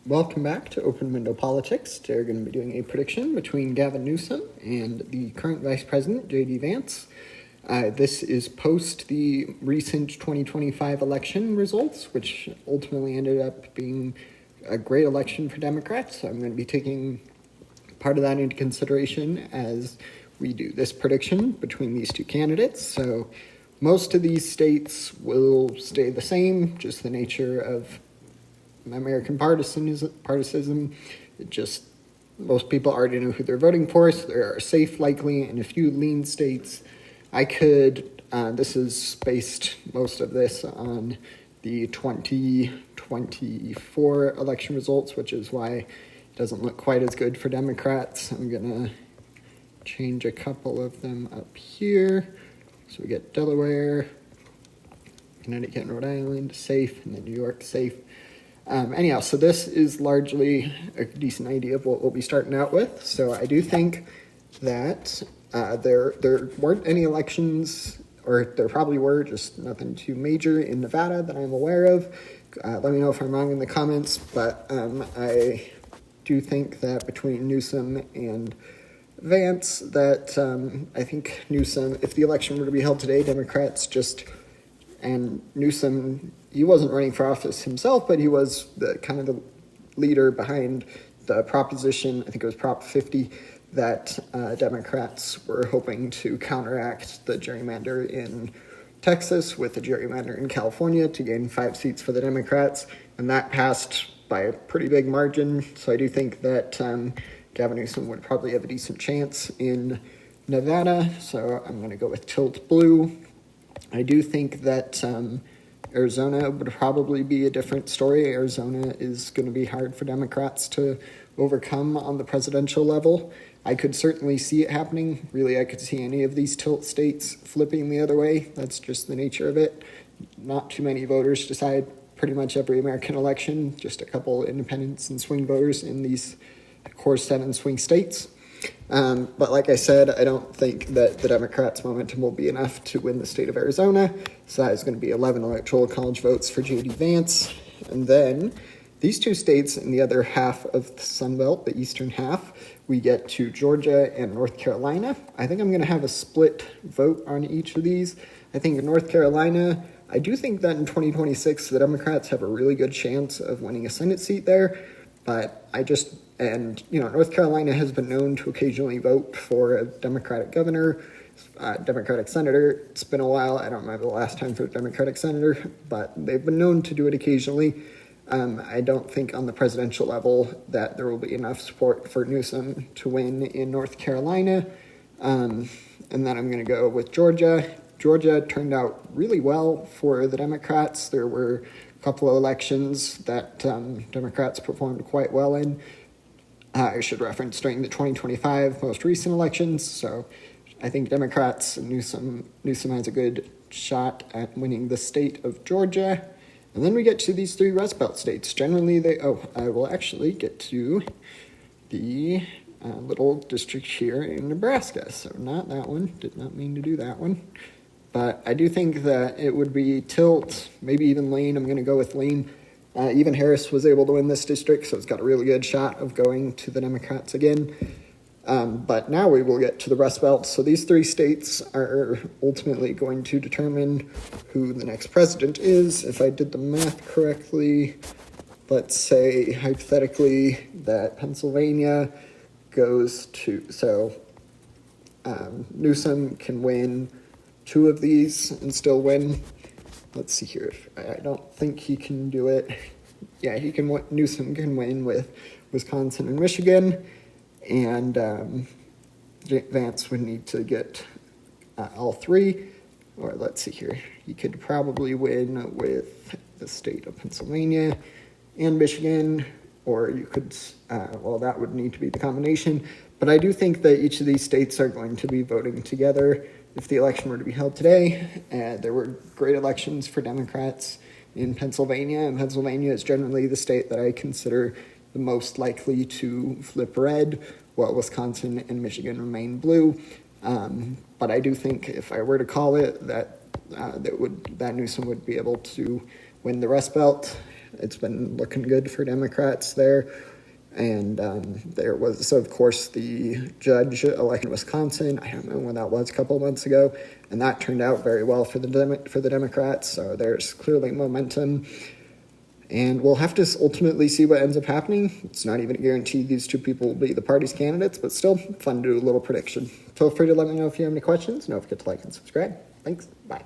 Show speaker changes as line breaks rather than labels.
Welcome back to Open Window Politics. They're going to be doing a prediction between Gavin Newsom and the current Vice President, J.D. Vance. This is post the recent 2025 election results, which ultimately ended up being a great election for Democrats. So I'm going to be taking part of that into consideration as we do this prediction between these two candidates. So most of these states will stay the same, just the nature of American partisanship. It just, most people already know who they're voting for, so there are safe, likely, and a few lean states. I could, this is based, most of this, on the 2024 election results, which is why it doesn't look quite as good for Democrats. I'm going to change a couple of them up here. So we get Delaware, Connecticut, and Rhode Island safe, and then New York safe. Anyhow, so this is largely a decent idea of what we'll be starting out with. So I do think that there weren't any elections, or there probably were, just nothing too major in Nevada that I'm aware of. Let me know if I'm wrong in the comments, but I do think that between Newsom and Vance, that I think Newsom, if the election were to be held today, Democrats just, and Newsom, he wasn't running for office himself, but he was the kind of the leader behind the proposition, I think it was Prop 50, that Democrats were hoping to counteract the gerrymander in Texas with the gerrymander in California to gain 5 seats for the Democrats, and that passed by a pretty big margin. So I do think that Gavin Newsom would probably have a decent chance in Nevada, so I'm going to go with tilt blue. I do think that Arizona would probably be a different story. Arizona is going to be hard for Democrats to overcome on the presidential level. I could certainly see it happening. Really, I could see any of these tilt states flipping the other way. That's just the nature of it. Not too many voters decide pretty much every American election, just a couple independents and swing voters in these core 7 swing states. But like I said, I don't think that the Democrats' momentum will be enough to win the state of Arizona. So that is going to be 11 electoral college votes for J.D. Vance. And then these two states in the other half of the Sunbelt, the eastern half, we get to Georgia and North Carolina. I think I'm going to have a split vote on each of these. I think in North Carolina, I do think that in 2026, the Democrats have a really good chance of winning a Senate seat there. But North Carolina has been known to occasionally vote for a Democratic governor, Democratic senator. It's been a while. I don't remember the last time for a Democratic senator, but they've been known to do it occasionally. I don't think on the presidential level that there will be enough support for Newsom to win in North Carolina. And then I'm going to go with Georgia. Georgia turned out really well for the Democrats. There were a couple of elections that Democrats performed quite well in. I should reference during the 2025 most recent elections. So I think Democrats and Newsom has a good shot at winning the state of Georgia. And then we get to these 3 Rust Belt states. Generally, I will actually get to the little district here in Nebraska. So not that one. Did not mean to do that one. But I do think that it would be tilt, maybe even lean. I'm going to go with lean. Even Harris was able to win this district, so it's got a really good shot of going to the Democrats again. But now we will get to the Rust Belt. So these 3 states are ultimately going to determine who the next president is. If I did the math correctly, let's say hypothetically that Pennsylvania goes to, so Newsom can win 2 of these and still win. Let's see here. I don't think he can do it. Yeah, Newsom can win with Wisconsin and Michigan, and Vance would need to get all 3. Or let's see here. He could probably win with the state of Pennsylvania and Michigan, or you could, that would need to be the combination. But I do think that each of these states are going to be voting together if the election were to be held today. There were great elections for Democrats in Pennsylvania, and Pennsylvania is generally the state that I consider the most likely to flip red, while Wisconsin and Michigan remain blue. But I do think if I were to call it, that Newsom would be able to win the Rust Belt. it's been looking good for Democrats there. And there was, of course, the judge election in Wisconsin. I don't remember when that was, a couple of months ago, and that turned out very well for the Democrats. So there's clearly momentum, and we'll have to ultimately see what ends up happening. It's not even a guarantee these two people will be the party's candidates, but still fun to do a little prediction. Feel free to let me know if you have any questions. Don't forget to like and subscribe. Thanks. Bye.